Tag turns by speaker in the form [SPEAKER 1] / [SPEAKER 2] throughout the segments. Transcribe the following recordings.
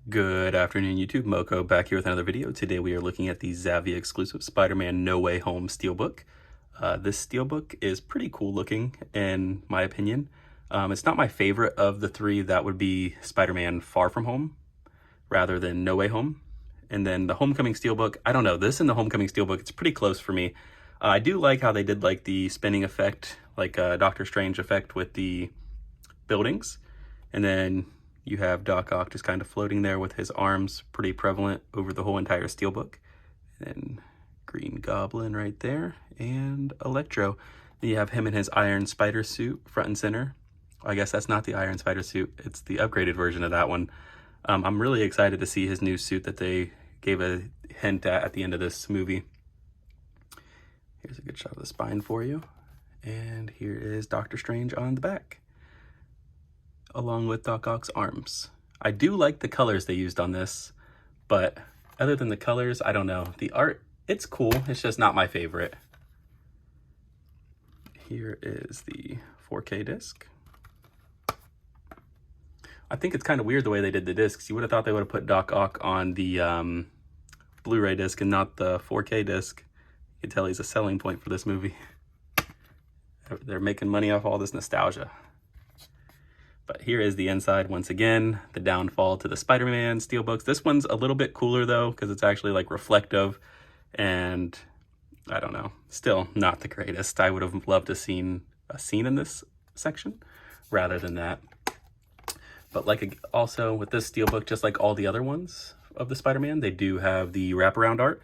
[SPEAKER 1] Good afternoon, YouTube. Moko back here with another video. Today we are looking at the Zavvi exclusive Spider-Man No Way Home steelbook. This steelbook is pretty cool looking in my opinion. It's not my favorite of the three. That would be Spider-Man Far From Home rather than No Way Home. And then the Homecoming steelbook, I don't know, this and the Homecoming steelbook, it's pretty close for me. I do like how they did like the spinning effect, like a Doctor Strange effect with the buildings. And then you have Doc Ock just kind of floating there with his arms pretty prevalent over the whole entire steelbook. And Green Goblin right there, and Electro. Then you have him in his Iron Spider suit front and center. I guess that's not the Iron Spider suit, it's the upgraded version of that one. I'm really excited to see his new suit that they gave a hint at the end of this movie. Here's a good shot of the spine for you. And here is Doctor Strange on the back, along with Doc Ock's arms. I do like the colors they used on this, but other than the colors, I don't know. The art, it's cool. It's just not my favorite. Here is the 4K disc. I think it's kind of weird the way they did the discs. You would have thought they would have put Doc Ock on the Blu-ray disc and not the 4K disc. You can tell he's a selling point for this movie. They're making money off all this nostalgia. But here is the inside once again, the downfall to the Spider-Man steelbooks. This one's a little bit cooler though, because it's actually like reflective, and I don't know, still not the greatest. I would have loved to seen a scene in this section rather than that. But like also with this steelbook, just like all the other ones of the Spider-Man, they do have the wraparound art.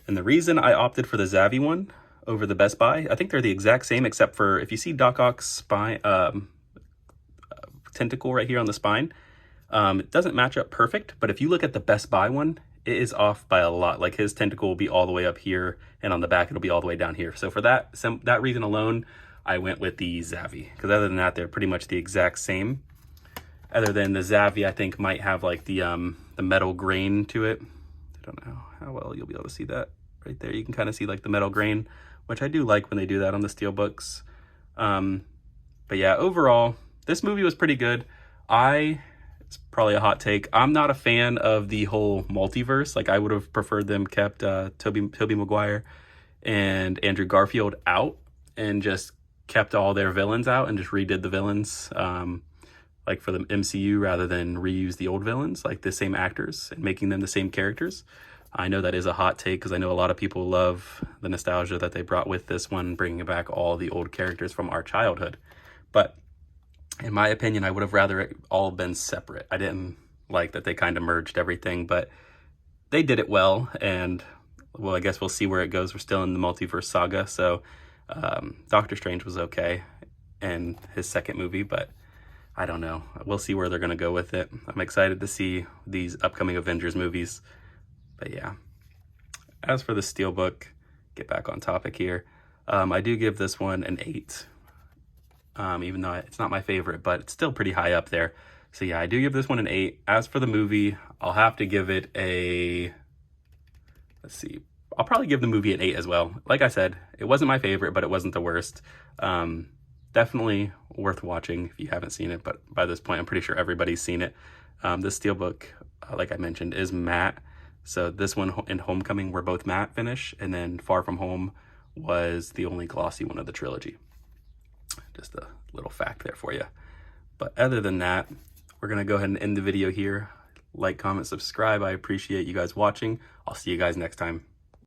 [SPEAKER 1] And the reason I opted for the Zavvi one over the Best Buy, I think they're the exact same, except for if you see Doc Ock's spine, tentacle right here on the spine, it doesn't match up perfect, but if you look at the Best Buy one, it is off by a lot. Like his tentacle will be all the way up here, and on the back it'll be all the way down here. So for that reason alone, I went with the Zavvi, because other than that, they're pretty much the exact same. Other than the Zavvi, I think might have like the metal grain to it. I don't know how well you'll be able to see that right there. You can kind of see like the metal grain, which I do like when they do that on the steelbooks. But yeah, overall, this movie was pretty good. It's probably a hot take, I'm not a fan of the whole multiverse. Like I would have preferred them kept Tobey Maguire and Andrew Garfield out and just kept all their villains out and just redid the villains like for the MCU rather than reuse the old villains, like the same actors and making them the same characters. I know that is a hot take because I know a lot of people love the nostalgia that they brought with this one, bringing back all the old characters from our childhood. But in my opinion, I would have rather it all been separate. I didn't like that they kind of merged everything, but they did it well. And well, I guess we'll see where it goes. We're still in the multiverse saga. So Doctor Strange was okay in his second movie, but I don't know. We'll see where they're going to go with it. I'm excited to see these upcoming Avengers movies. But yeah, as for the steelbook, get back on topic here. I do give this one an 8. Even though it's not my favorite, but it's still pretty high up there. So yeah, I do give this one an 8. As for the movie, I'll have to give it a, let's see, I'll probably give the movie an 8 as well. Like I said, it wasn't my favorite, but it wasn't the worst. Definitely worth watching if you haven't seen it, but by this point, I'm pretty sure everybody's seen it. This steelbook, like I mentioned, is matte. So this one and Homecoming were both matte finish, and then Far From Home was the only glossy one of the trilogy. Just a little fact there for you. But other than that, we're going to go ahead and end the video here. Like, comment, subscribe. I appreciate you guys watching. I'll see you guys next time.